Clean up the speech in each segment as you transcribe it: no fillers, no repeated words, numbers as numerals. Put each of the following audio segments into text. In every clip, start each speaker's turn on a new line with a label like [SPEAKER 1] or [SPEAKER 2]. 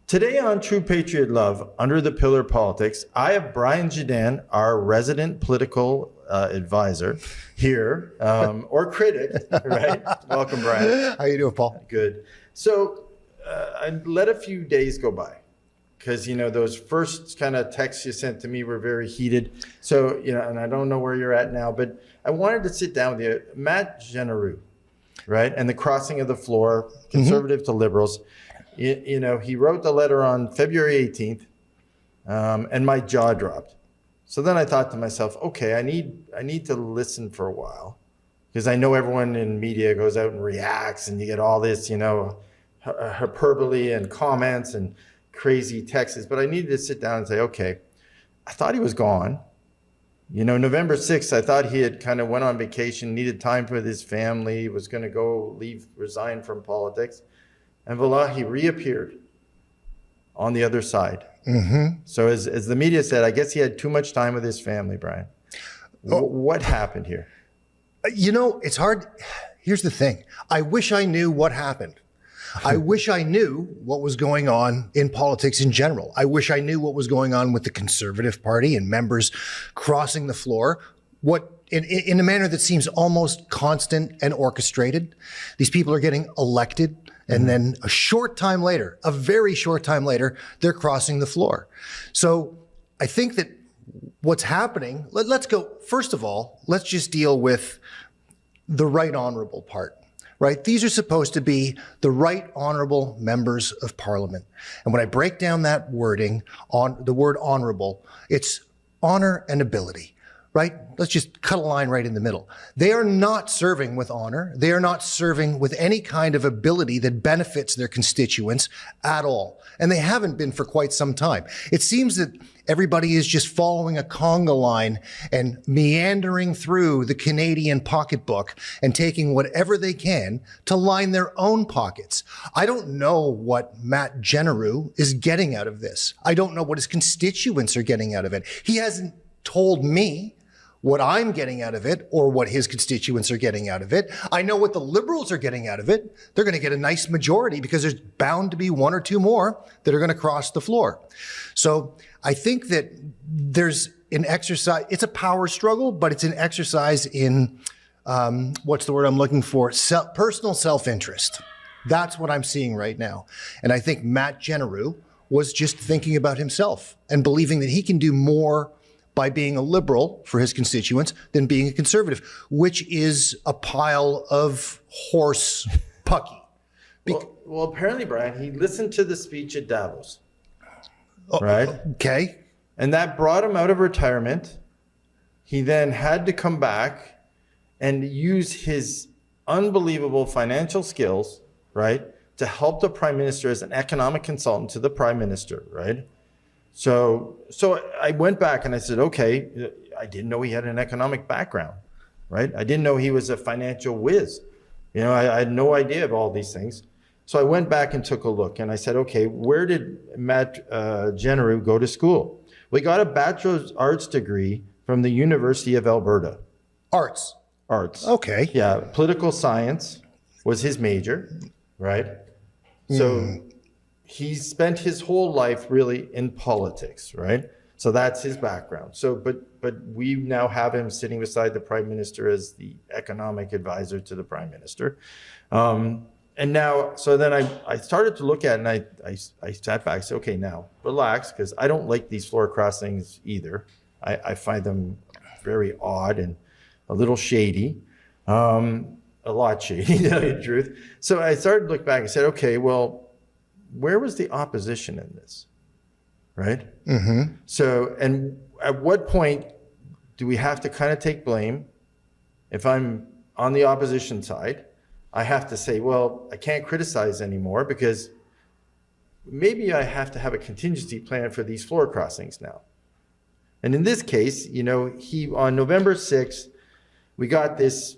[SPEAKER 1] Today on True Patriot Love, Under the Pillar Politics, I have Brian Jidan, our resident political advisor here, or critic, right? Welcome, Brian.
[SPEAKER 2] How you doing, Paul?
[SPEAKER 1] Good. So I let a few days go by because, you know, those first kind of texts you sent to me were very heated. So, you know, and I don't know where you're at now, but I wanted to sit down with you. Matt Jeneroux, right? And the crossing of the floor, conservative to liberals. You know, he wrote the letter on February 18th, and my jaw dropped. So then I thought to myself, okay, I need to listen for a while, because I know everyone in media goes out and reacts, and you get all this, you know, hyperbole and comments and crazy texts. But I needed to sit down and say, okay, I thought he was gone. You know, November 6th, I thought he had kind of went on vacation, needed time with his family, was going to go resign from politics. And voila, he reappeared on the other side. So as the media said, I guess he had too much time with his family, Brian. What happened here?
[SPEAKER 2] You know, it's hard. Here's the thing. I wish I knew what happened. I wish I knew what was going on in politics in general. I wish I knew what was going on with the Conservative Party and members crossing the floor. In a manner that seems almost constant and orchestrated. These people are getting elected. And then a very short time later, they're crossing the floor. So I think that what's happening, let's go, first of all, let's just deal with the right honorable part, right? These are supposed to be the right honorable members of parliament. And when I break down that wording on the word honorable, it's honor and ability. Right? Let's just cut a line right in the middle. They are not serving with honor. They are not serving with any kind of ability that benefits their constituents at all. And they haven't been for quite some time. It seems that everybody is just following a conga line and meandering through the Canadian pocketbook and taking whatever they can to line their own pockets. I don't know what Matt Jeneroux is getting out of this. I don't know what his constituents are getting out of it. He hasn't told me what I'm getting out of it or what his constituents are getting out of it. I know what the Liberals are getting out of it. They're going to get a nice majority because there's bound to be one or two more that are going to cross the floor. So I think that there's an exercise. It's a power struggle, but it's an exercise in, what's the word I'm looking for? Personal self-interest. That's what I'm seeing right now. And I think Matt Jeneroux was just thinking about himself and believing that he can do more by being a liberal for his constituents than being a conservative, which is a pile of horse pucky.
[SPEAKER 1] Well, apparently, Brian, he listened to the speech at Davos, right?
[SPEAKER 2] Okay.
[SPEAKER 1] And that brought him out of retirement. He then had to come back and use his unbelievable financial skills, right, to help the prime minister as an economic consultant to the prime minister, right? So I went back and I said, okay, I didn't know he had an economic background, right? I didn't know he was a financial whiz. You know, I had no idea of all these things. So I went back and took a look and I said, okay, where did Matt Jeneroux go to school? Well, he got a bachelor's arts degree from the University of Alberta.
[SPEAKER 2] Arts. Okay.
[SPEAKER 1] Yeah, political science was his major, right? So he spent his whole life really in politics, right? So that's his background. So, but we now have him sitting beside the prime minister as the economic advisor to the prime minister. And now, so then I started to look at it and I sat back and said, okay, now relax, because I don't like these floor crossings either. I find them very odd and a little shady, a lot shady, to tell you the truth. So I started to look back and said, okay, well, where was the opposition in this, right? So, and at what point do we have to kind of take blame? If I'm on the opposition side, I have to say, well, I can't criticize anymore because maybe I have to have a contingency plan for these floor crossings now. And in this case, you know, on November 6th, we got this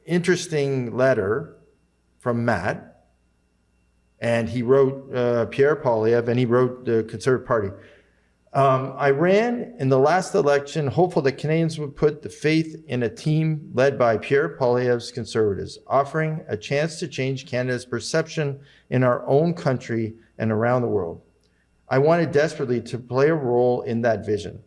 [SPEAKER 1] interesting letter from Matt. And he wrote Pierre Poilievre, and he wrote the Conservative Party. I ran in the last election, hopeful that Canadians would put the faith in a team led by Pierre Poilievre's Conservatives, offering a chance to change Canada's perception in our own country and around the world. I wanted desperately to play a role in that vision.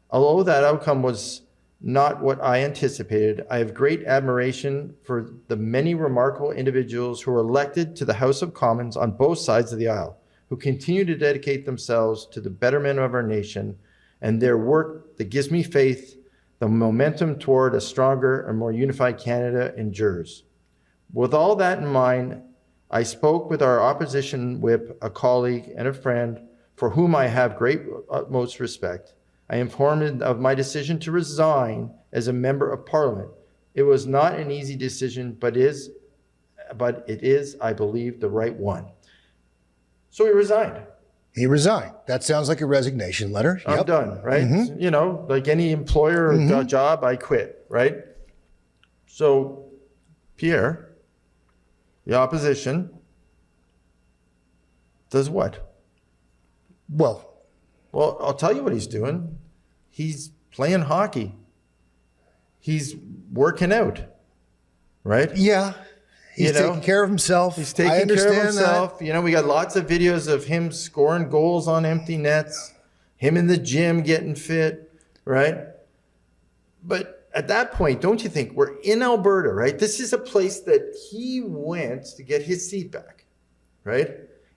[SPEAKER 1] Although that outcome was not what I anticipated, I have great admiration for the many remarkable individuals who were elected to the House of Commons on both sides of the aisle, who continue to dedicate themselves to the betterment of our nation, and their work that gives me faith the momentum toward a stronger and more unified Canada endures. With all that in mind, I spoke with our opposition whip, a colleague and a friend for whom I have great utmost respect. I informed him of my decision to resign as a member of Parliament. It was not an easy decision, but it is, I believe, the right one. So he resigned.
[SPEAKER 2] He resigned. That sounds like a resignation letter.
[SPEAKER 1] I'm done, right? Mm-hmm. You know, like any employer or job, I quit, right? So Pierre, the opposition, does what?
[SPEAKER 2] Well,
[SPEAKER 1] I'll tell you what he's doing. He's playing hockey. He's working out, right?
[SPEAKER 2] Yeah. He's taking care of himself.
[SPEAKER 1] He's taking care of himself. That. You know, we got lots of videos of him scoring goals on empty nets, him in the gym getting fit, right? But at that point, don't you think we're in Alberta, right? This is a place that he went to get his seat back, right?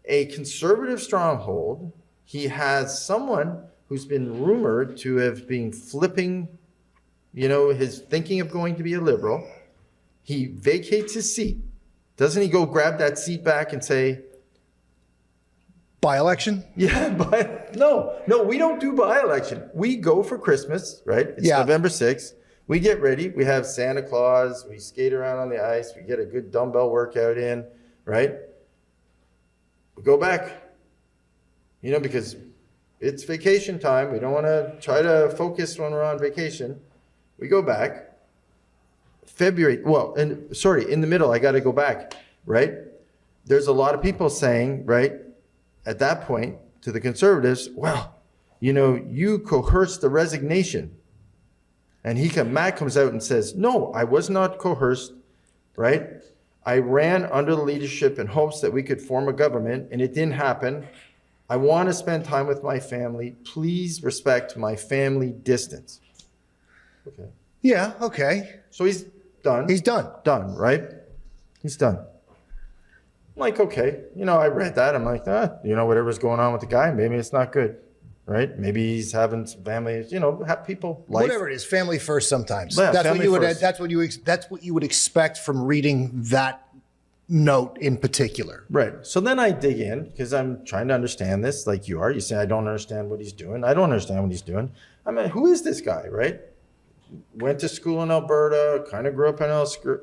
[SPEAKER 1] A conservative stronghold. He has someone who's been rumored to have been flipping, you know, his thinking of going to be a liberal. He vacates his seat. Doesn't he go grab that seat back and say,
[SPEAKER 2] by-election?
[SPEAKER 1] Yeah, no, we don't do by-election. We go for Christmas, right? It's November 6th. We get ready. We have Santa Claus. We skate around on the ice. We get a good dumbbell workout in, right? We go back. You know, because it's vacation time. We don't want to try to focus when we're on vacation. We go back. February, in the middle, I got to go back, right? There's a lot of people saying, right, at that point to the Conservatives, well, you know, you coerced the resignation. And Matt comes out and says, no, I was not coerced, right? I ran under the leadership in hopes that we could form a government, and it didn't happen. I want to spend time with my family. Please respect my family distance. Okay.
[SPEAKER 2] Yeah, okay.
[SPEAKER 1] So he's done.
[SPEAKER 2] He's done.
[SPEAKER 1] Done, right? He's done. I'm like, okay. You know, I read that. I'm like, you know, whatever's going on with the guy, maybe it's not good, right? Maybe he's having some family, you know, have people, life.
[SPEAKER 2] Whatever it is, family first sometimes.
[SPEAKER 1] Yeah,
[SPEAKER 2] that's what you would expect from reading that note in particular.
[SPEAKER 1] Right. So then I dig in because I'm trying to understand this like you are. You say, I don't understand what he's doing. I don't understand what he's doing. I mean, who is this guy, right? Went to school in Alberta, kind of grew up in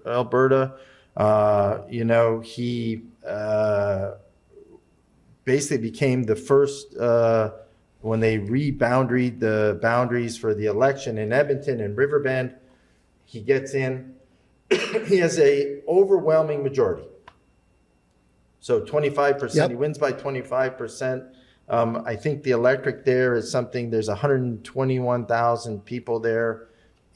[SPEAKER 1] Alberta. You know, he basically became the first, when they reboundaried the boundaries for the election in Edmonton and Riverbend, he gets in. He has a overwhelming majority. So 25%,
[SPEAKER 2] Yep.
[SPEAKER 1] He wins by 25%. I think the electorate there is something, there's 121,000 people there,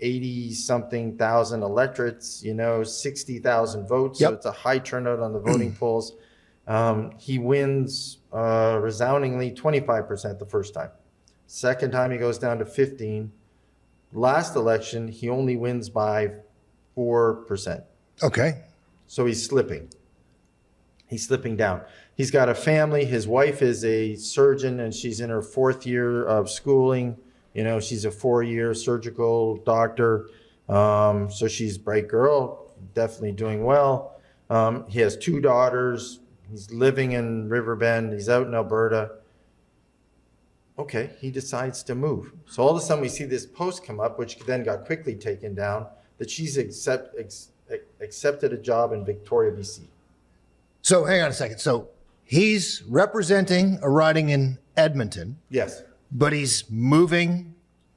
[SPEAKER 1] 80-something thousand electorates, you know, 60,000 votes.
[SPEAKER 2] Yep.
[SPEAKER 1] So it's a high turnout on the voting polls. He wins resoundingly 25% the first time. Second time he goes down to 15. Last election, he only wins by 4%.
[SPEAKER 2] Okay.
[SPEAKER 1] So he's slipping. He's slipping down. He's got a family. His wife is a surgeon and she's in her 4th year of schooling. You know, she's a 4-year surgical doctor. So she's a bright girl, definitely doing well. He has 2 daughters. He's living in Riverbend. He's out in Alberta. Okay, he decides to move. So all of a sudden we see this post come up, which then got quickly taken down, that she's accepted a job in Victoria, BC.
[SPEAKER 2] So hang on a second. So he's representing a riding in Edmonton.
[SPEAKER 1] Yes.
[SPEAKER 2] But he's moving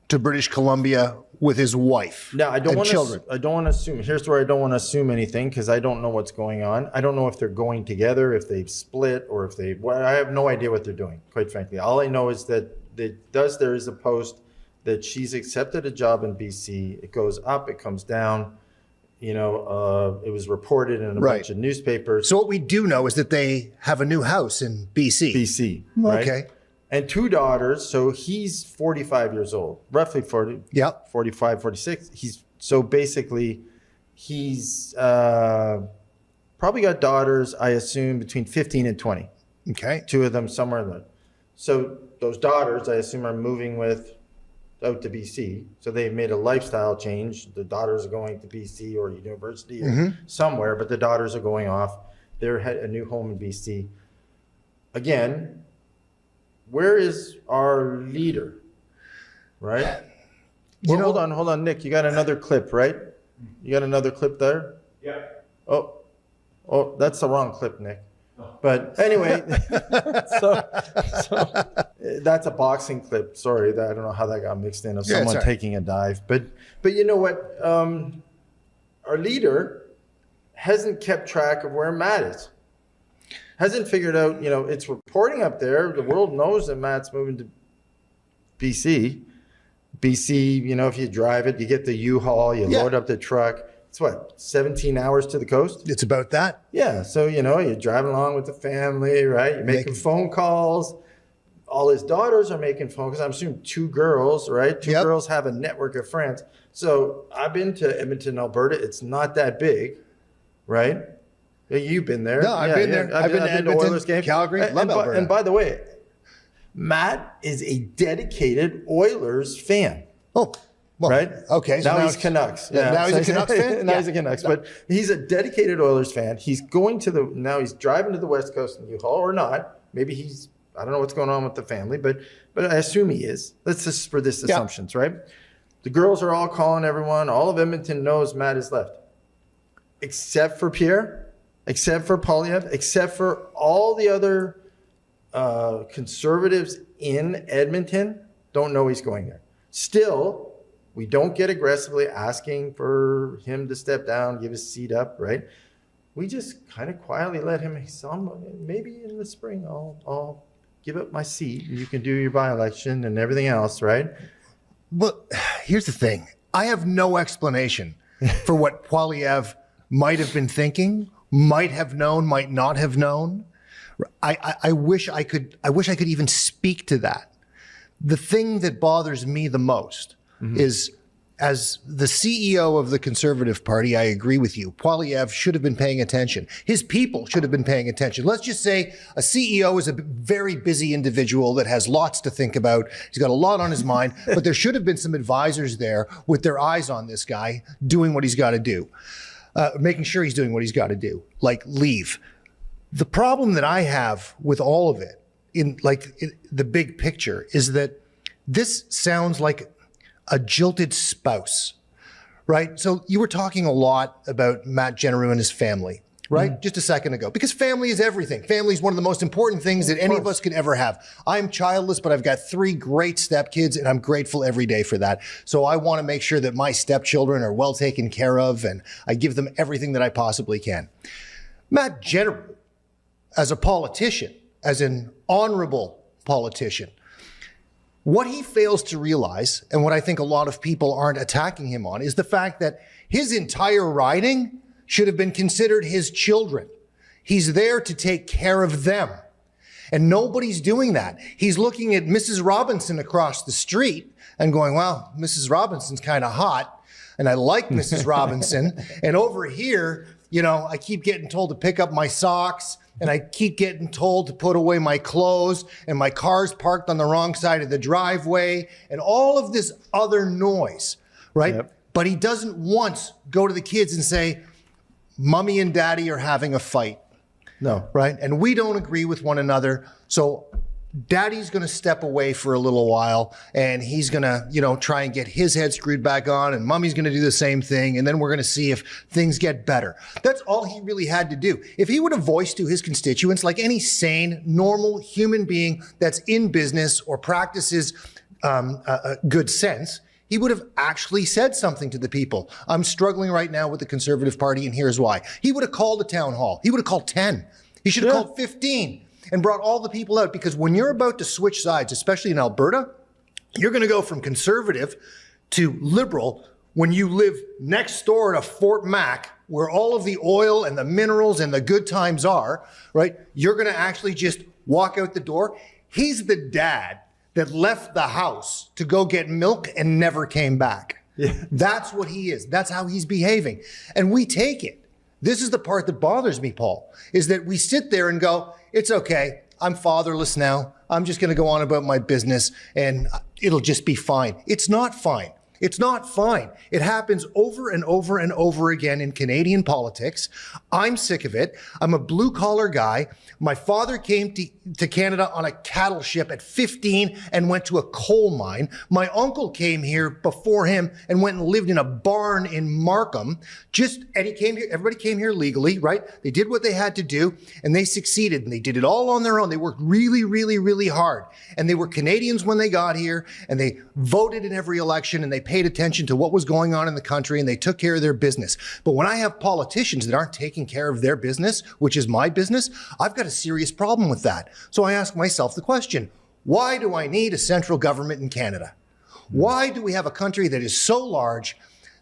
[SPEAKER 2] to British Columbia with his wife.
[SPEAKER 1] Now, I don't want
[SPEAKER 2] children.
[SPEAKER 1] I don't want to assume. Here's where I don't want to assume anything because I don't know what's going on. I don't know if they're going together, if they've split, or if they. Well, I have no idea what they're doing. Quite frankly, all I know is that there is a post that she's accepted a job in BC. It goes up, it comes down. It was reported in a bunch of newspapers.
[SPEAKER 2] So what we do know is that they have a new house in BC.
[SPEAKER 1] BC, right?
[SPEAKER 2] Okay.
[SPEAKER 1] And 2 daughters. So he's 45 years old, roughly 40, 45, 46. He's probably got daughters, I assume, between 15 and 20.
[SPEAKER 2] Okay.
[SPEAKER 1] 2 of them somewhere in there. So those daughters, I assume, are moving out to BC. So they've made a lifestyle change. The daughters are going to BC or university or somewhere, but the daughters are going off. They're at a new home in BC. Again, where is our leader? Right? Hold on, Nick. You got another clip, right? You got another clip there?
[SPEAKER 3] Yeah.
[SPEAKER 1] Oh, that's the wrong clip, Nick. But anyway, so that's a boxing clip. Sorry, I don't know how that got mixed in of someone taking a dive. But you know what? Our leader hasn't kept track of where Matt is. Hasn't figured out, it's reporting up there. The world knows that Matt's moving to BC. BC, if you drive it, you get the U-Haul, you load up the truck. It's 17 hours to the coast?
[SPEAKER 2] It's about that.
[SPEAKER 1] Yeah. So, you're driving along with the family, right? You're making phone calls. All his daughters are making phone calls. I'm assuming 2 girls, right? 2 girls have a network of friends. So I've been to Edmonton, Alberta. It's not that big, right? You've been there.
[SPEAKER 2] No, I've been there. I've been to Edmonton,
[SPEAKER 1] Oilers games.
[SPEAKER 2] Calgary, love Alberta.
[SPEAKER 1] And by the way, Matt is a dedicated Oilers fan.
[SPEAKER 2] Oh, well,
[SPEAKER 1] right?
[SPEAKER 2] Okay.
[SPEAKER 1] So now he's Canucks.
[SPEAKER 2] Yeah. Now he's a Canucks fan?
[SPEAKER 1] Now he's a Canucks. But he's a dedicated Oilers fan. He's going now he's driving to the West Coast in U-Haul or not. Maybe I don't know what's going on with the family, but I assume he is. Let's just for this assumptions, right? The girls are all calling everyone. All of Edmonton knows Matt is left. Except for Pierre, except for Poilievre, except for all the other conservatives in Edmonton don't know he's going there. Still, we don't get aggressively asking for him to step down, give his seat up, right? We just kind of quietly let him, maybe in the spring I'll give up my seat and you can do your by-election and everything else, right?
[SPEAKER 2] Well, here's the thing. I have no explanation for what Poilievre might have been thinking, might have known, might not have known. I wish I could even speak to that. The thing that bothers me the most is, as the CEO of the Conservative Party, I agree with you. Poilievre should have been paying attention. His people should have been paying attention. Let's just say a CEO is a very busy individual that has lots to think about. He's got a lot on his mind, but there should have been some advisors there with their eyes on this guy doing what he's got to do, making sure he's doing what he's got to do, like leave. The problem that I have with all of it, in the big picture, is that this sounds like a jilted spouse, right? So you were talking a lot about Matt Jeneroux and his family, right? Just a second ago, because family is everything. Family is one of the most important things that any of us could ever have. I'm childless, but I've got 3 great stepkids, and I'm grateful every day for that. So I want to make sure that my stepchildren are well taken care of, and I give them everything that I possibly can. Matt Jeneroux, as a politician, as an honorable politician, what he fails to realize, and what I think a lot of people aren't attacking him on, is the fact that his entire riding should have been considered his children. He's there to take care of them. And nobody's doing that. He's looking at Mrs. Robinson across the street and going, well, Mrs. Robinson's kind of hot, and I like Mrs. Robinson. And over here, I keep getting told to pick up my socks, and I keep getting told to put away my clothes, and my car's parked on the wrong side of the driveway, and all of this other noise, right? Yep. But he doesn't once go to the kids and say, Mommy and Daddy are having a fight.
[SPEAKER 1] No.
[SPEAKER 2] Right? And we don't agree with one another. So Daddy's going to step away for a little while, and he's going to, try and get his head screwed back on, and Mommy's going to do the same thing, and then we're going to see if things get better. That's all he really had to do. If he would have voiced to his constituents, like any sane, normal human being that's in business or practices good sense, he would have actually said something to the people. I'm struggling right now with the Conservative Party, and here's why. He would have called a town hall. He would have called 10. He should have called 15. and brought all the people out. Because when you're about to switch sides, especially in Alberta, you're going to go from conservative to liberal when you live next door to Fort Mac, where all of the oil and the minerals and the good times are, right? You're going to actually just walk out the door. He's the dad that left the house to go get milk and never came back. Yeah. That's what he is. That's how he's behaving. And we take it. This is the part that bothers me, Paul, is that we sit there and go, it's okay. I'm fatherless now. I'm just going to go on about my business and it'll just be fine. It's not fine. It's not fine. It happens over and over and over again in Canadian politics. I'm sick of it. I'm a blue collar guy. My father came to Canada on a cattle ship at 15 and went to a coal mine. My uncle came here before him and went and lived in a barn in Markham. And he came here, everybody came here legally, right? They did what they had to do and they succeeded and they did it all on their own. They worked really, really, really hard. And they were Canadians when they got here and they voted in every election and they paid attention to what was going on in the country and they took care of their business. But when I have politicians that aren't taking care of their business, which is my business, I've got a serious problem with that. So I ask myself the question, why do I need a central government in Canada? Why do we have a country that is so large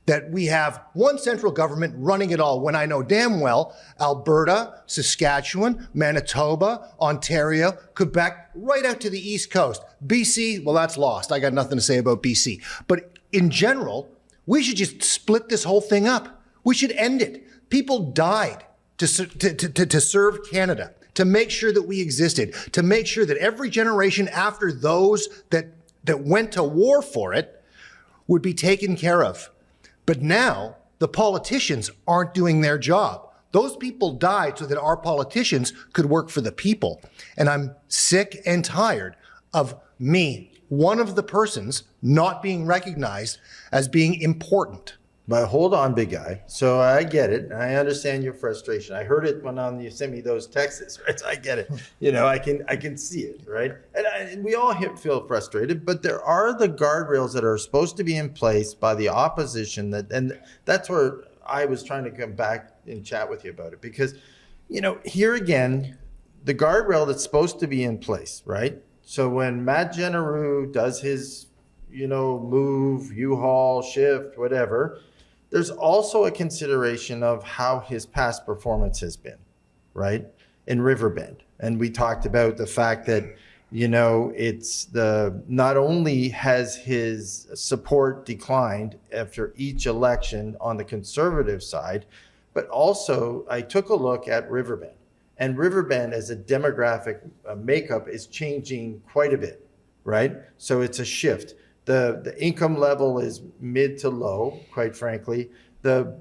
[SPEAKER 2] that we have one central government running it all when I know damn well Alberta, Saskatchewan, Manitoba, Ontario, Quebec, right out to the East Coast. BC, well, that's lost. I got nothing to say about BC. But in general, we should just split this whole thing up. We should end it. People died to serve Canada, to make sure that we existed, to make sure that every generation after those that went to war for it would be taken care of. But now the politicians aren't doing their job. Those people died so that our politicians could work for the people. And I'm sick and tired of me, one of the persons, not being recognized as being important.
[SPEAKER 1] But hold on, big guy. So I get it. I understand your frustration. I heard it when you sent me those texts, right? So I get it. I can see it, right? And we all feel frustrated, but there are the guardrails that are supposed to be in place by the opposition and that's where I was trying to come back and chat with you about it because, here again, the guardrail that's supposed to be in place, right? So when Matt Jeneroux does his, move, U-Haul, shift, whatever, there's also a consideration of how his past performance has been, right? In Riverbend. And we talked about the fact that, not only has his support declined after each election on the conservative side, but also I took a look at Riverbend. And Riverbend as a demographic makeup is changing quite a bit, right? So it's a shift. The income level is mid to low, quite frankly. The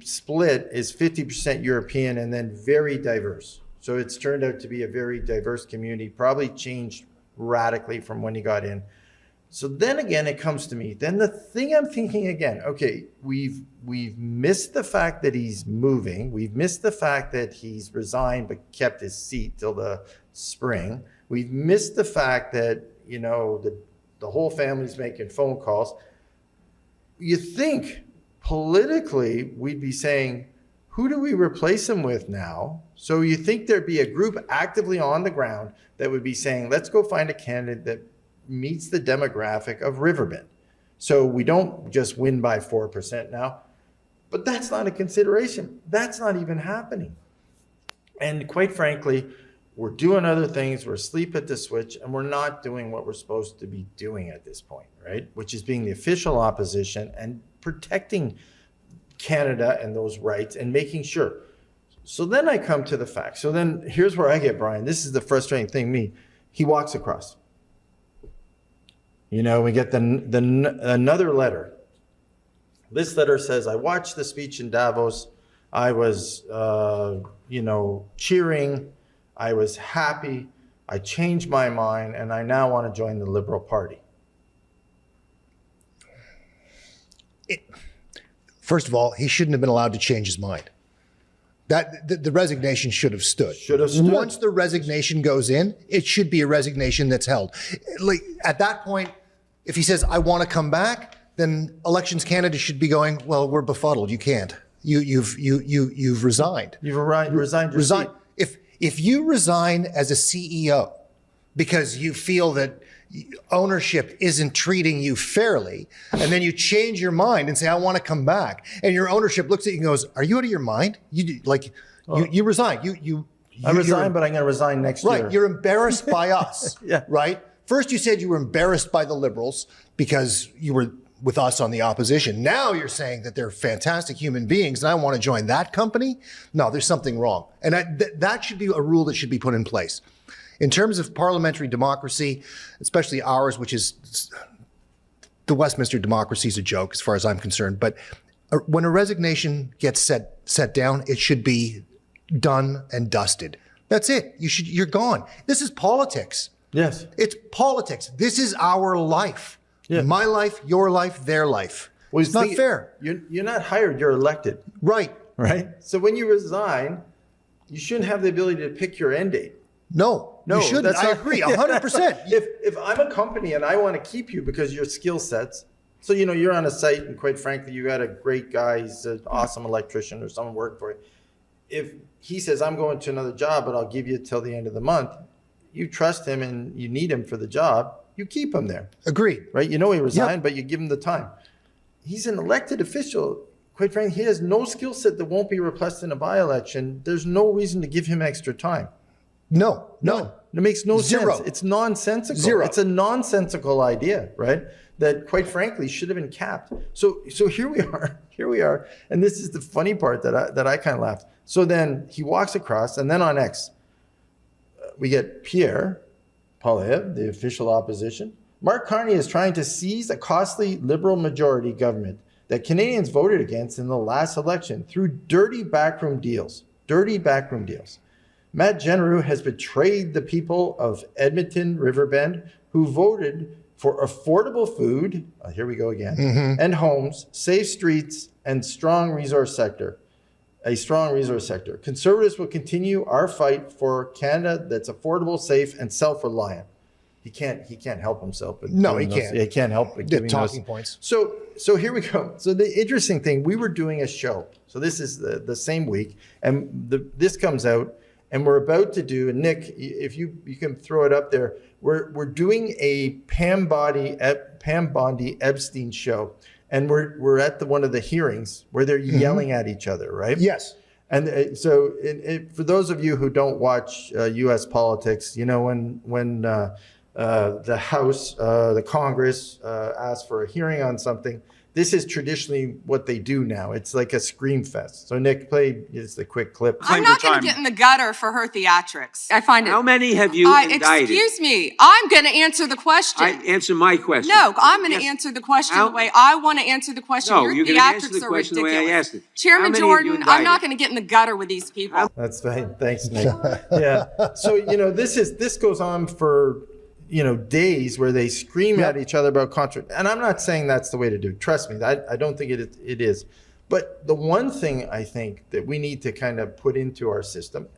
[SPEAKER 1] split is 50% European and then very diverse. So it's turned out to be a very diverse community, probably changed radically from when he got in. So then again, it comes to me. Then the thing I'm thinking again, okay, we've missed the fact that he's moving. We've missed the fact that he's resigned but kept his seat till the spring. We've missed the fact that, the whole family's making phone calls. You think politically we'd be saying, who do we replace him with now? So you think there'd be a group actively on the ground that would be saying, let's go find a candidate that meets the demographic of Riverbend. So we don't just win by 4% now, but that's not a consideration. That's not even happening. And quite frankly, we're doing other things, we're asleep at the switch, and we're not doing what we're supposed to be doing at this point, right? Which is being the official opposition and protecting Canada and those rights and making sure. So then I come to the facts. So then here's where I get Brian. This is the frustrating thing, he walks across. We get another letter. This letter says, I watched the speech in Davos. I was, cheering. I was happy. I changed my mind, and I now want to join the Liberal Party.
[SPEAKER 2] First of all, he shouldn't have been allowed to change his mind. The resignation should have stood. Once the resignation goes in, it should be a resignation that's held. Like at that point, if he says, I want to come back, then Elections Canada should be going, well, we're befuddled. You can't. You've resigned.
[SPEAKER 1] You've resigned your seat.
[SPEAKER 2] if you resign as a CEO because you feel that ownership isn't treating you fairly, and then you change your mind and say, I want to come back, and your ownership looks at you and goes, are you out of your mind? You resign.
[SPEAKER 1] I resign, but I'm going to resign next year.
[SPEAKER 2] Right. You're embarrassed by us.
[SPEAKER 1] Yeah.
[SPEAKER 2] Right. First, you said you were embarrassed by the Liberals because you were with us on the opposition. Now you're saying that they're fantastic human beings and I want to join that company. No, there's something wrong. And that should be a rule that should be put in place. In terms of parliamentary democracy, especially ours, which is the Westminster democracy is a joke as far as I'm concerned. But when a resignation gets set down, it should be done and dusted. That's it. You're gone. This is politics.
[SPEAKER 1] Yes.
[SPEAKER 2] It's politics. This is our life.
[SPEAKER 1] Yeah.
[SPEAKER 2] My life, your life, their life.
[SPEAKER 1] Well,
[SPEAKER 2] it's not fair.
[SPEAKER 1] You're not hired, you're elected.
[SPEAKER 2] Right.
[SPEAKER 1] Right? So when you resign, you shouldn't have the ability to pick your end date.
[SPEAKER 2] No, you shouldn't. I agree, 100%.
[SPEAKER 1] If I'm a company and I want to keep you because your skill sets, so you're on a site and quite frankly, you got a great guy, he's an awesome electrician or someone worked for you. If he says, I'm going to another job, but I'll give you till the end of the month, you trust him and you need him for the job, you keep him there.
[SPEAKER 2] Agreed.
[SPEAKER 1] Right? He resigned, but you give him the time. He's an elected official. Quite frankly, he has no skill set that won't be replaced in a by-election. There's no reason to give him extra time.
[SPEAKER 2] No.
[SPEAKER 1] It makes no
[SPEAKER 2] Zero.
[SPEAKER 1] sense. It's nonsensical.
[SPEAKER 2] Zero.
[SPEAKER 1] It's a nonsensical idea, right? That quite frankly should have been capped. So here we are. And this is the funny part that I kind of laughed. So then he walks across, and then on X, we get Pierre Poilievre, the official opposition. Mark Carney is trying to seize a costly Liberal majority government that Canadians voted against in the last election through dirty backroom deals. Matt Jeneroux has betrayed the people of Edmonton, Riverbend, who voted for affordable food, here we go again, and homes, safe streets, and a strong resource sector. Conservatives will continue our fight for Canada that's affordable, safe, and self-reliant. He can't help himself.
[SPEAKER 2] No, he can't.
[SPEAKER 1] He can't help but giving
[SPEAKER 2] talking
[SPEAKER 1] those
[SPEAKER 2] points.
[SPEAKER 1] So here we go. So the interesting thing, we were doing a show. So this is the same week, and this comes out, and we're about to do. And Nick, if you can throw it up there, we're doing a Pam Bondi Epstein show, and we're at one of the hearings where they're yelling at each other, right?
[SPEAKER 2] Yes.
[SPEAKER 1] And so for those of you who don't watch U.S. politics, when the House, the Congress asks for a hearing on something, this is traditionally what they do now. It's like a scream fest. So Nick, play just a quick clip.
[SPEAKER 3] I'm not going to get in the gutter for her theatrics. I find it.
[SPEAKER 4] How many have you indicted?
[SPEAKER 3] Excuse me. I'm going to answer the question.
[SPEAKER 4] Answer my question.
[SPEAKER 3] No, I'm going to answer the question the way I want to answer the question.
[SPEAKER 4] No,
[SPEAKER 3] Your
[SPEAKER 4] you're going to answer
[SPEAKER 3] theatrics
[SPEAKER 4] the
[SPEAKER 3] are
[SPEAKER 4] question
[SPEAKER 3] ridiculous.
[SPEAKER 4] the way I asked it.
[SPEAKER 3] Chairman
[SPEAKER 4] How many have you
[SPEAKER 3] Jordan, I'm not
[SPEAKER 4] indicted?
[SPEAKER 3] going to get in the gutter with these people.
[SPEAKER 1] That's fine. Thanks, Nick. Yeah. So this goes on for days where they scream at each other about contract. And I'm not saying that's the way to do it. Trust me, I don't think it is. But the one thing I think that we need to kind of put into our system.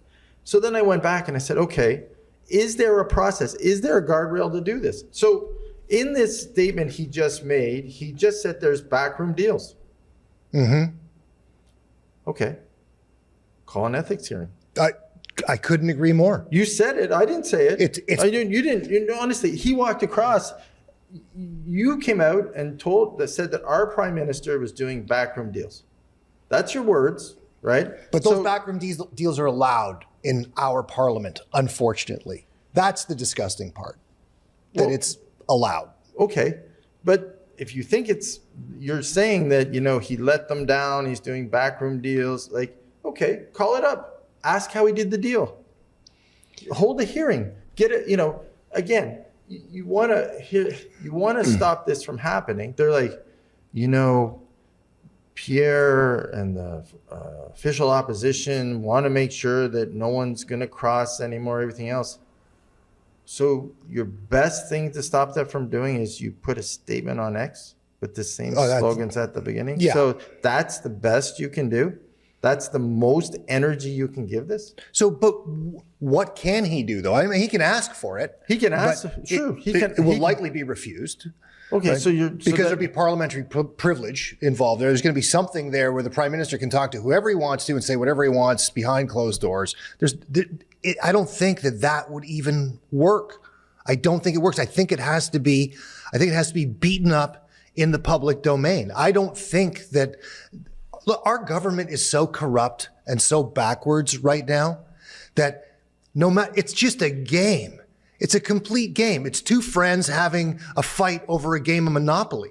[SPEAKER 1] So then I went back and I said, okay, is there a process? Is there a guardrail to do this? So in this statement he just made, he just said there's backroom deals. Okay. Call an ethics hearing.
[SPEAKER 2] I couldn't agree more.
[SPEAKER 1] You said it. I didn't say it. You didn't. Honestly, he walked across. You came out and said that our prime minister was doing backroom deals. That's your words, right?
[SPEAKER 2] But those backroom deals are allowed in our parliament, unfortunately. That's the disgusting part, that it's allowed.
[SPEAKER 1] Okay. But if you think you're saying that, he let them down, he's doing backroom deals, okay, call it up. Ask how he did the deal. Hold a hearing. Get it. Again, you want to stop this from happening. They're like, Pierre and the official opposition want to make sure that no one's going to cross anymore. Everything else. So your best thing to stop that from doing is you put a statement on X with the same slogans at the beginning.
[SPEAKER 2] Yeah.
[SPEAKER 1] So that's the best you can do. That's the most energy you can give this.
[SPEAKER 2] So, but what can he do, though? I mean, he can ask for it.
[SPEAKER 1] He can ask. True.
[SPEAKER 2] It will likely be refused.
[SPEAKER 1] Okay,
[SPEAKER 2] right? Because there'll be parliamentary privilege involved. There's going to be something there where the prime minister can talk to whoever he wants to and say whatever he wants behind closed doors. I don't think that would even work. I don't think it works. I think it has to be beaten up in the public domain. I don't think that, look, our government is so corrupt and so backwards right now that no matter, it's just a game. It's a complete game. It's two friends having a fight over a game of Monopoly.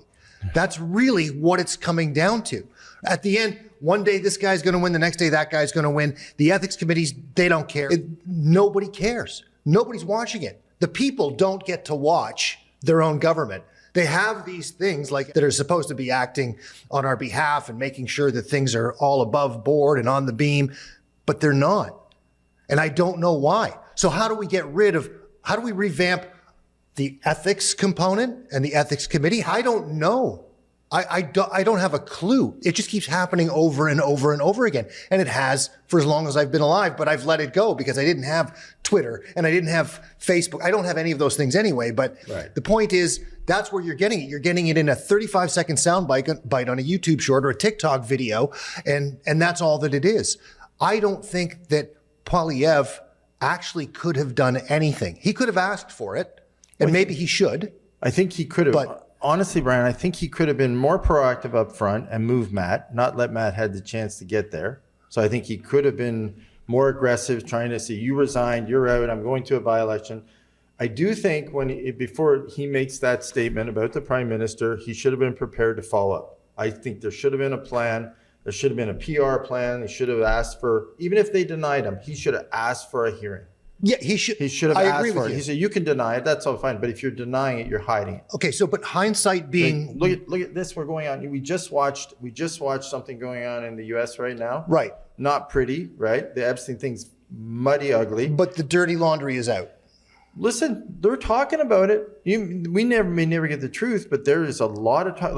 [SPEAKER 2] That's really what it's coming down to. At the end, one day this guy's going to win, the next day that guy's going to win. The ethics committees, they don't care. Nobody cares. Nobody's watching it. The people don't get to watch their own government. They have these things like that are supposed to be acting on our behalf and making sure that things are all above board and on the beam, but they're not. And I don't know why. So how do we revamp the ethics component and the ethics committee? I don't know. I don't have a clue. It just keeps happening over and over and over again. And it has for as long as I've been alive, but I've let it go because I didn't have Twitter and I didn't have Facebook. I don't have any of those things anyway, but The point is that's where you're getting it. You're getting it in a 35-second soundbite on a YouTube short or a TikTok video, and that's all that it is. I don't think that Poilievre actually could have done anything. He could have asked for it, and maybe he should.
[SPEAKER 1] I think he could have. But honestly, Brian, I think he could have been more proactive up front and moved Matt, not let Matt had the chance to get there. So I think he could have been more aggressive, trying to say, you resigned, you're out, I'm going to a by-election. I do think before he makes that statement about the prime minister, he should have been prepared to follow up. I think there should have been a plan. There should have been a PR plan. He should have asked for, even if they denied him, he should have asked for a hearing.
[SPEAKER 2] Yeah, he should.
[SPEAKER 1] He should have asked for it. He said, you can deny it. That's all fine. But if you're denying it, you're hiding it.
[SPEAKER 2] Okay, so but hindsight being,
[SPEAKER 1] look at this. We're going on. We just watched something going on in the U.S. right now.
[SPEAKER 2] Right.
[SPEAKER 1] Not pretty, right? The Epstein thing's muddy, ugly.
[SPEAKER 2] But the dirty laundry is out.
[SPEAKER 1] Listen, they're talking about it. We may never get the truth, but there is a lot of talk.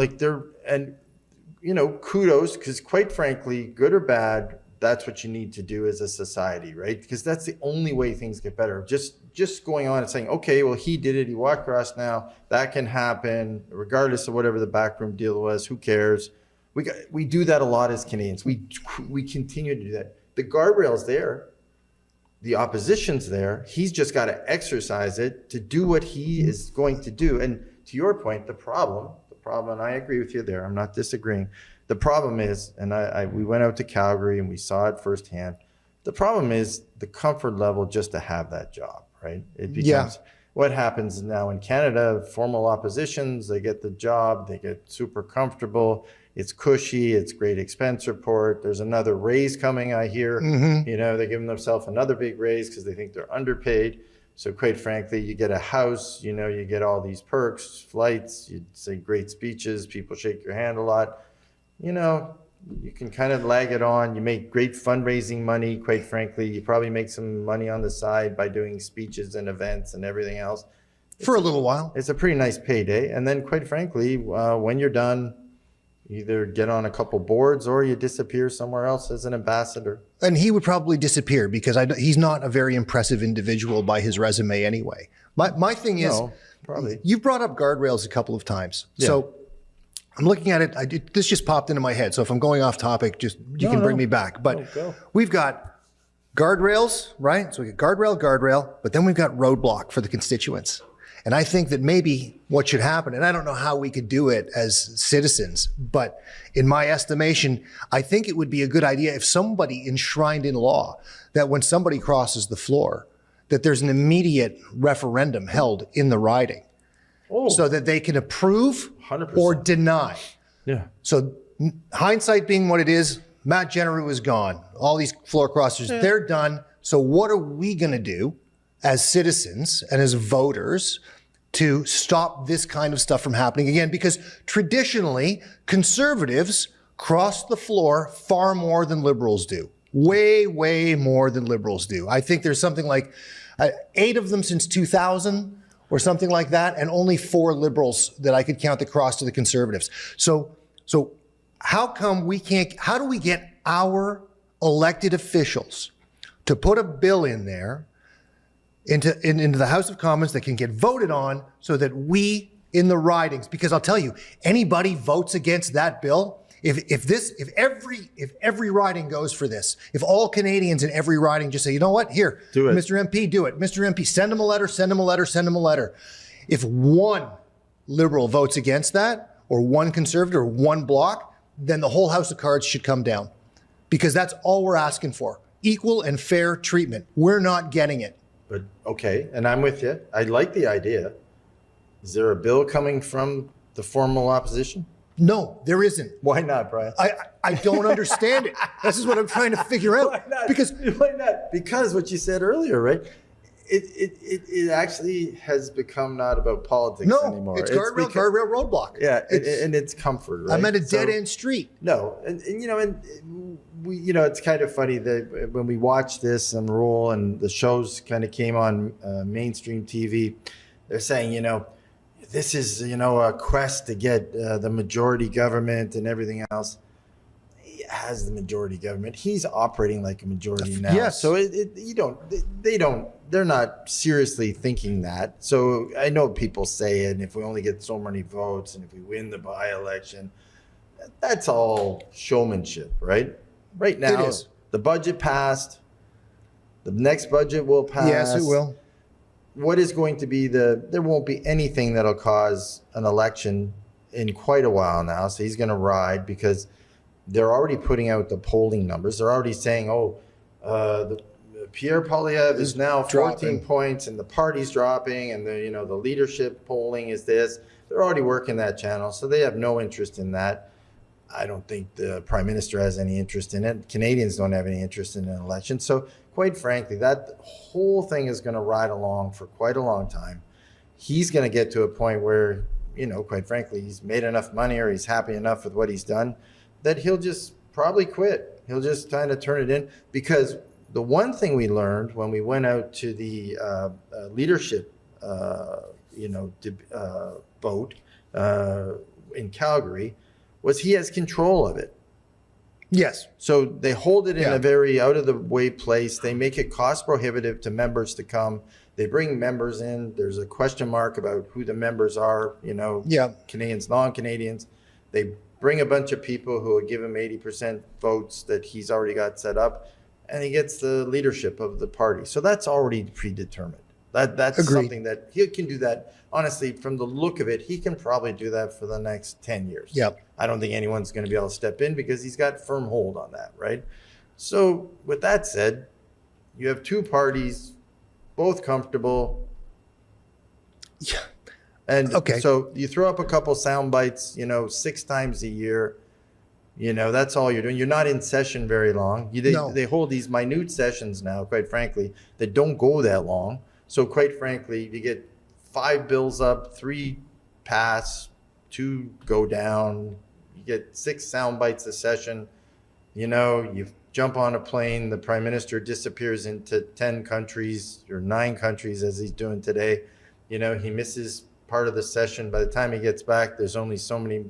[SPEAKER 1] Kudos, because quite frankly, good or bad, that's what you need to do as a society, right? Because that's the only way things get better. Just going on and saying, okay, well, he did it. He walked across now. That can happen regardless of whatever the backroom deal was. Who cares? We do that a lot as Canadians. We continue to do that. The guardrail's there. The opposition's there. He's just got to exercise it to do what he is going to do. And to your point, the problem, and I agree with you there. I'm not disagreeing. The problem is, and we went out to Calgary and we saw it firsthand. The problem is the comfort level just to have that job, right? It becomes what happens now in Canada. Formal oppositions, they get the job, they get super comfortable. It's cushy. It's great expense report. There's another raise coming, I hear. Mm-hmm. They're giving themselves another big raise because they think they're underpaid. So quite frankly, you get a house, you get all these perks, flights, you say great speeches, people shake your hand a lot. You can kind of lag it on. You make great fundraising money, quite frankly. You probably make some money on the side by doing speeches and events and everything else.
[SPEAKER 2] For a little while.
[SPEAKER 1] It's a pretty nice payday. And then quite frankly, when you're done, either get on a couple boards or you disappear somewhere else as an ambassador.
[SPEAKER 2] And he would probably disappear because he's not a very impressive individual by his resume anyway. My thing is,
[SPEAKER 1] probably.
[SPEAKER 2] You've brought up guardrails a couple of times.
[SPEAKER 1] Yeah.
[SPEAKER 2] So I'm looking at it. This just popped into my head. So if I'm going off topic, you can bring me back. But we've got guardrails, right? So we got guardrail, but then we've got roadblock for the constituents. And I think that maybe what should happen, and I don't know how we could do it as citizens, but in my estimation, I think it would be a good idea if somebody enshrined in law that when somebody crosses the floor, that there's an immediate referendum held in the riding so that they can approve
[SPEAKER 1] 100%.
[SPEAKER 2] Or deny.
[SPEAKER 1] Yeah.
[SPEAKER 2] So hindsight being what it is, Matt Jeneroux is gone. All these floor crossers, they're done. So what are we going to do as citizens and as voters to stop this kind of stuff from happening again? Because traditionally, conservatives cross the floor far more than liberals do. Way, way more than liberals do. I think there's something like 8 of them since 2000 or something like that, and only 4 liberals that I could count that cross to the conservatives. So how come how do we get our elected officials to put a bill in there into the House of Commons that can get voted on so that we in the ridings, because I'll tell you, anybody votes against that bill, If every riding goes for this, if all Canadians in every riding just say, you know what, here,
[SPEAKER 1] Do it.
[SPEAKER 2] Mr. MP, do it. Mr. MP, send him a letter, send him a letter, send him a letter. If one Liberal votes against that, or one Conservative, or one Bloc, then the whole house of cards should come down. Because that's all we're asking for. Equal and fair treatment. We're not getting it.
[SPEAKER 1] But okay, and I'm with you. I like the idea. Is there a bill coming from the formal opposition?
[SPEAKER 2] No, there isn't.
[SPEAKER 1] Why not, Brian?
[SPEAKER 2] I don't understand it. This is what I'm trying to figure out.
[SPEAKER 1] Why not?
[SPEAKER 2] Because
[SPEAKER 1] Why not? Because what you said earlier, right? It actually has become not about politics anymore.
[SPEAKER 2] it's guardrail roadblock.
[SPEAKER 1] Yeah, and it's comfort, right?
[SPEAKER 2] I'm at a dead-end street.
[SPEAKER 1] No, and we, it's kind of funny that when we watch this and roll and the shows kind of came on mainstream TV, they're saying, this is, a quest to get the majority government and everything else. He has the majority government. He's operating like a majority now.
[SPEAKER 2] Yes.
[SPEAKER 1] So they're not seriously thinking that. So I know people say it, and if we only get so many votes and if we win the by-election, that's all showmanship, right? Right now,
[SPEAKER 2] It is.
[SPEAKER 1] the budget passed. The next budget will pass.
[SPEAKER 2] Yes, it will.
[SPEAKER 1] What is going to be there won't be anything that'll cause an election in quite a while now. So he's going to ride because they're already putting out the polling numbers. They're already saying, the Pierre Poilievre is now 14
[SPEAKER 2] dropping
[SPEAKER 1] points and the party's dropping and the leadership polling is this. They're already working that channel. So they have no interest in that. I don't think the Prime Minister has any interest in it. Canadians don't have any interest in an election. So quite frankly, that whole thing is going to ride along for quite a long time. He's going to get to a point where, quite frankly, he's made enough money or he's happy enough with what he's done that he'll just probably quit. He'll just kind of turn it in, because the one thing we learned when we went out to the leadership, vote in Calgary was he has control of it.
[SPEAKER 2] Yes.
[SPEAKER 1] So they hold it in a very out of the way place. They make it cost prohibitive to members to come. They bring members in. There's a question mark about who the members are, Canadians, non-Canadians. They bring a bunch of people who will give him 80% votes that he's already got set up, and he gets the leadership of the party. So that's already predetermined. That's
[SPEAKER 2] Agreed.
[SPEAKER 1] Something that he can do that. Honestly, from the look of it, he can probably do that for the next 10 years.
[SPEAKER 2] Yep.
[SPEAKER 1] I don't think anyone's going to be able to step in because he's got firm hold on that, right? So with that said, you have two parties, both comfortable.
[SPEAKER 2] Yeah.
[SPEAKER 1] And
[SPEAKER 2] okay.
[SPEAKER 1] So you throw up a couple sound bites, 6 times a year. That's all you're doing. You're not in session very long. They hold these minute sessions now, quite frankly, that don't go that long. So quite frankly, you get 5 bills up, 3 pass, 2 go down. You get 6 sound bites a session. You jump on a plane, the Prime Minister disappears into 10 countries or 9 countries as he's doing today. He misses part of the session. By the time he gets back, there's only so many.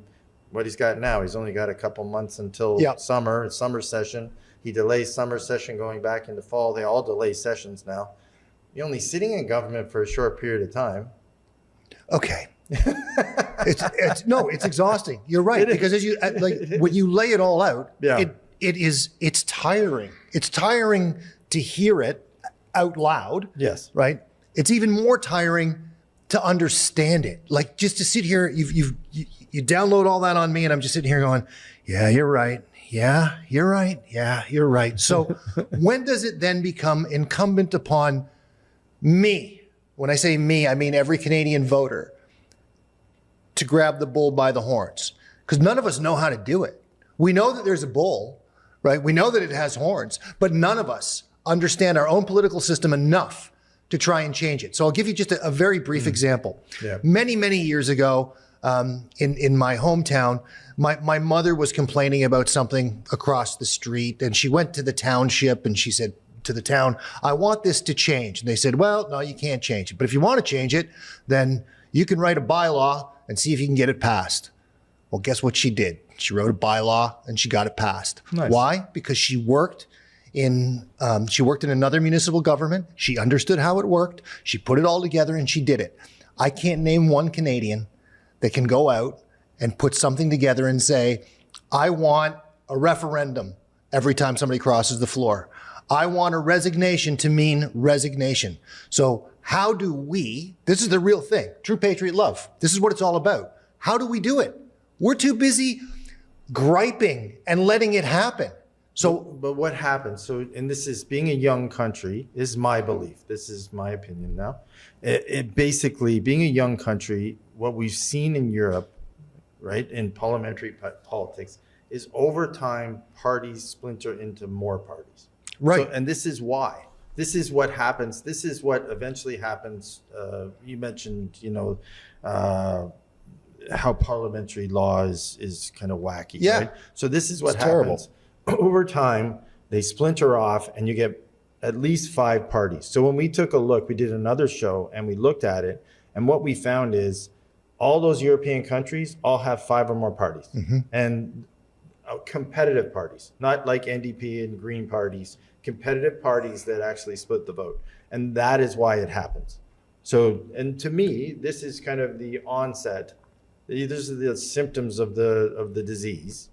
[SPEAKER 1] What he's got now, he's only got a couple months until summer session. He delays summer session going back into fall. They all delay sessions now. You're only sitting in government for a short period of time.
[SPEAKER 2] Okay. It's exhausting. You're right. Because as when you lay it all out, it's tiring. It's tiring to hear it out loud.
[SPEAKER 1] Yes.
[SPEAKER 2] Right. It's even more tiring to understand it. Like just to sit here, you download all that on me, and I'm just sitting here going, yeah, you're right. Yeah, you're right. Yeah, you're right. So when does it then become incumbent upon me? When I say me, I mean every Canadian voter to grab the bull by the horns, because none of us know how to do it. We know that there's a bull, right? We know that it has horns, but none of us understand our own political system enough to try and change it. So I'll give you just a very brief example.
[SPEAKER 1] Yeah.
[SPEAKER 2] Many, many years ago, in my hometown, my mother was complaining about something across the street, and she went to the township and she said to the town, I want this to change. And they said, well, no, you can't change it. But if you want to change it, then you can write a bylaw and see if you can get it passed. Well, guess what she did? She wrote a bylaw and she got it passed.
[SPEAKER 1] Nice.
[SPEAKER 2] Why? Because she worked in another municipal government. She understood how it worked. She put it all together and she did it. I can't name one Canadian that can go out and put something together and say, I want a referendum every time somebody crosses the floor. I want a resignation to mean resignation. So how do we, this is the real thing, true patriot love. This is what it's all about. How do we do it? We're too busy griping and letting it happen. So,
[SPEAKER 1] but what happens? So, and this is being a young country, is my belief. This is my opinion now. It basically, being a young country, what we've seen in Europe, right, in parliamentary politics, is over time, parties splinter into more parties.
[SPEAKER 2] right.
[SPEAKER 1] So, and this is why. This is what happens. This is what eventually happens. You mentioned, how parliamentary law is kind of wacky,
[SPEAKER 2] Yeah.
[SPEAKER 1] right? So this is what
[SPEAKER 2] It's terrible.
[SPEAKER 1] happens. Over time, they splinter off and you get at least 5 parties. So when we took a look, we did another show and we looked at it. And what we found is all those European countries all have 5 or more parties. And competitive parties, not like NDP and Green parties, competitive parties that actually split the vote. And that is why it happens. So, and to me, this is kind of the onset. These are the symptoms of the disease.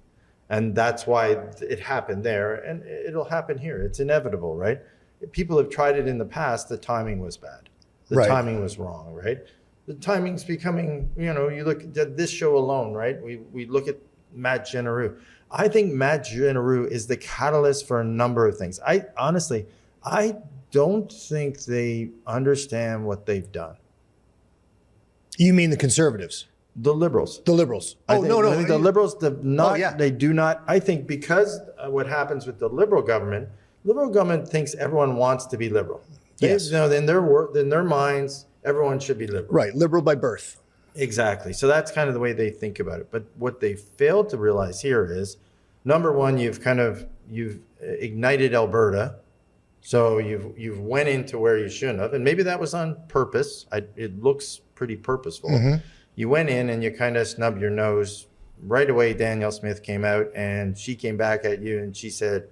[SPEAKER 1] And that's why it happened there. And it'll happen here. It's inevitable, right? People have tried it in the past. The timing was bad. The
[SPEAKER 2] Right.
[SPEAKER 1] timing was wrong, right? The timing's becoming, you look at this show alone, right? We look at Matt Jeneroux. I think Matt Jeneroux is the catalyst for a number of things. I don't think they understand what they've done.
[SPEAKER 2] You mean the Conservatives?
[SPEAKER 1] The Liberals.
[SPEAKER 2] The Liberals?
[SPEAKER 1] I
[SPEAKER 2] Oh,
[SPEAKER 1] think,
[SPEAKER 2] no, no.
[SPEAKER 1] I think the Liberals do not.
[SPEAKER 2] Oh, yeah.
[SPEAKER 1] They do not. I think because what happens with the Liberal government thinks everyone wants to be liberal.
[SPEAKER 2] Yes.
[SPEAKER 1] In their minds, everyone should be liberal.
[SPEAKER 2] Right, liberal by birth.
[SPEAKER 1] Exactly. So that's kind of the way they think about it. But what they failed to realize here is, number one, you've ignited Alberta. So you've went into where you shouldn't have, and maybe that was on purpose. It looks pretty purposeful. You went in and you kind of snubbed your nose. Right away, Danielle Smith came out and she came back at you and she said,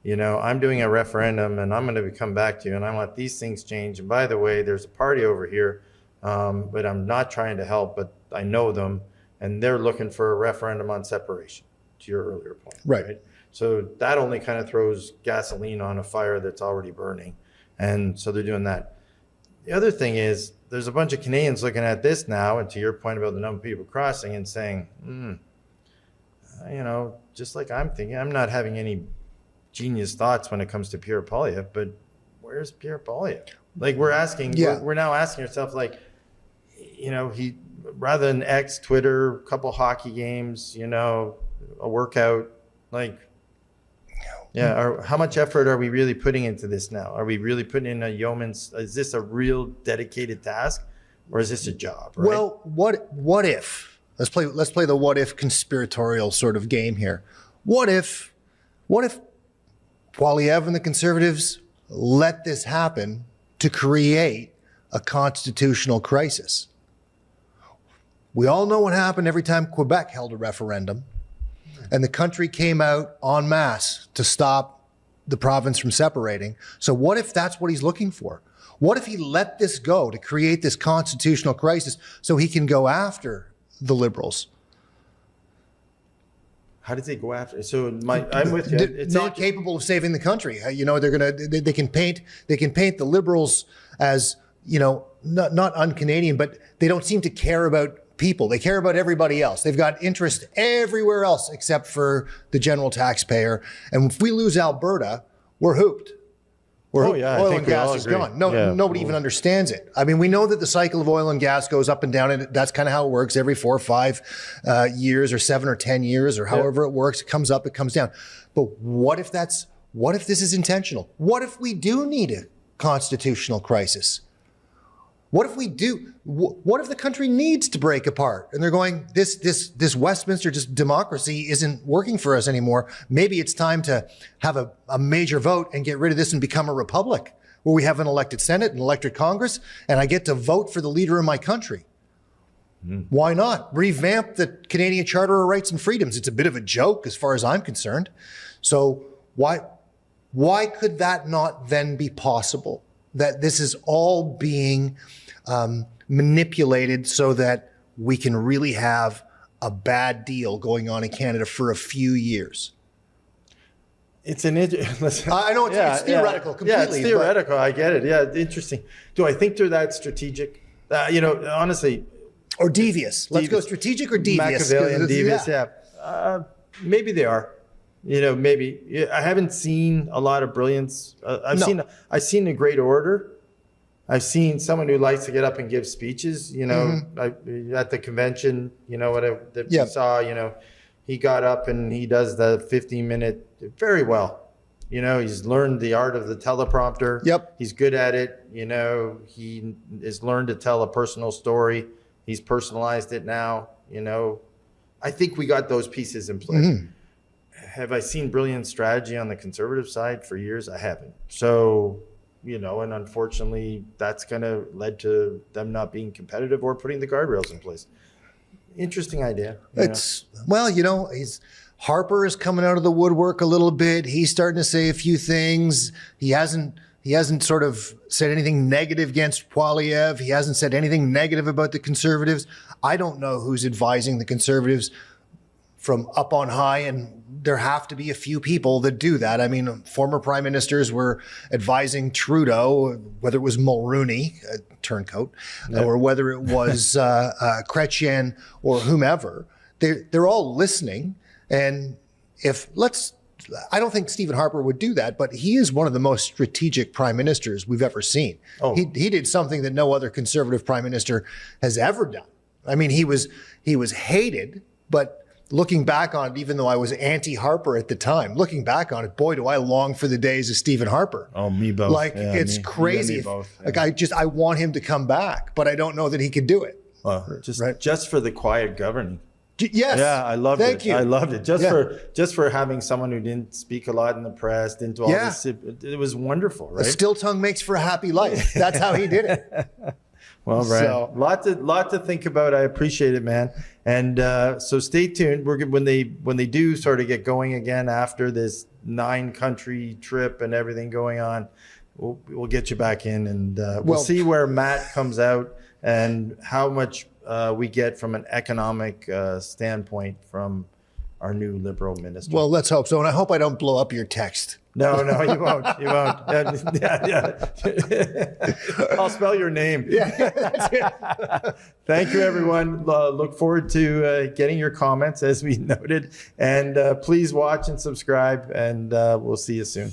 [SPEAKER 1] I'm doing a referendum and I'm going to come back to you and I want these things changed. And by the way, there's a party over here, but I'm not trying to help, but I know them and they're looking for a referendum on separation, to your earlier point.
[SPEAKER 2] Right.
[SPEAKER 1] So that only kind of throws gasoline on a fire that's already burning. And so they're doing that. The other thing is, there's a bunch of Canadians looking at this now, and to your point about the number of people crossing and saying, just like I'm thinking, I'm not having any genius thoughts when it comes to Pierre Poilievre, but where's Pierre Poilievre? Like we're now asking ourselves, like, he, rather than X, Twitter, a couple hockey games, a workout, like, how much effort are we really putting into this now? Are we really putting in a yeoman's? Is this a real dedicated task, or is this a job? Right?
[SPEAKER 2] Well, what if? Let's play the what if conspiratorial sort of game here. What if Poilievre and the Conservatives let this happen to create a constitutional crisis? We all know what happened every time Quebec held a referendum. And the country came out en masse to stop the province from separating. So what if that's what he's looking for? What if he let this go to create this constitutional crisis so he can go after the Liberals?
[SPEAKER 1] How does he go after? So I'm with you. It's
[SPEAKER 2] not capable of saving the country. They can paint the Liberals as, not un-Canadian, but they don't seem to care about people. They care about everybody else. They've got interest everywhere else except for the general taxpayer. And if we lose Alberta, we're hooped. Oil and gas is gone. Nobody even understands it. I mean, we know that the cycle of oil and gas goes up and down, and that's kind of how it works every 4 or 5 years or 7 or 10 years or however it works. It comes up, it comes down. But what if this is intentional? What if we do need a constitutional crisis? What if we do? What if the country needs to break apart and they're going, this Westminster democracy isn't working for us anymore. Maybe it's time to have a major vote and get rid of this and become a republic where we have an elected Senate, an elected Congress, and I get to vote for the leader of my country. Why not? Revamp the Canadian Charter of Rights and Freedoms. It's a bit of a joke as far as I'm concerned. So why could that not then be possible? That this is all being manipulated so that we can really have a bad deal going on in Canada for a few years?
[SPEAKER 1] It's an listen,
[SPEAKER 2] I know it's theoretical completely.
[SPEAKER 1] Yeah, it's theoretical. I get it. Yeah, interesting. Do I think they're that strategic? Honestly.
[SPEAKER 2] Or devious. Let's go strategic or devious.
[SPEAKER 1] Machiavellian, devious, yeah. Maybe they are. Maybe. Yeah, I haven't seen a lot of brilliance. I've seen a great orator. I've seen someone who likes to get up and give speeches. At the convention, we saw, he got up and he does the 15-minute very well. He's learned the art of the teleprompter.
[SPEAKER 2] Yep.
[SPEAKER 1] He's good at it. He has learned to tell a personal story. He's personalized it now. I think we got those pieces in place. Mm-hmm. Have I seen brilliant strategy on the Conservative side for years? I haven't. So, and unfortunately, that's kind of led to them not being competitive or putting the guardrails in place. Interesting idea.
[SPEAKER 2] Harper is coming out of the woodwork a little bit. He's starting to say a few things. He hasn't sort of said anything negative against Poilievre. He hasn't said anything negative about the Conservatives. I don't know who's advising the Conservatives from up on high, and there have to be a few people that do that. I mean, former prime ministers were advising Trudeau, whether it was Mulroney, a turncoat, or whether it was Chrétien or whomever. They're all listening. And I don't think Stephen Harper would do that, but he is one of the most strategic prime ministers we've ever seen. Oh. He did something that no other Conservative prime minister has ever done. I mean, he was hated, but looking back on it, even though I was anti-Harper at the time, looking back on it, boy, do I long for the days of Stephen Harper.
[SPEAKER 1] Oh, me both.
[SPEAKER 2] It's crazy.
[SPEAKER 1] Me both. Yeah.
[SPEAKER 2] I want him to come back, but I don't know that he could do it.
[SPEAKER 1] Well, just for the quiet governing.
[SPEAKER 2] Yes.
[SPEAKER 1] Yeah, I loved it.
[SPEAKER 2] Thank you.
[SPEAKER 1] I loved it. Just for having someone who didn't speak a lot in the press, didn't do all this. It was wonderful, right?
[SPEAKER 2] A still tongue makes for a happy life. That's how he did it.
[SPEAKER 1] Well, Brian, lot to think about. I appreciate it, man. And so stay tuned. When they do sort of get going again after this 9-country trip and everything going on, we'll get you back in, and we'll see where Matt comes out and how much we get from an economic standpoint from our new Liberal minister.
[SPEAKER 2] Well, let's hope so. And I hope I don't blow up your text.
[SPEAKER 1] No, you won't. You won't. Yeah. I'll spell your name.
[SPEAKER 2] Yeah, that's it.
[SPEAKER 1] Thank you, everyone. Look forward to getting your comments, as we noted. And please watch and subscribe, and we'll see you soon.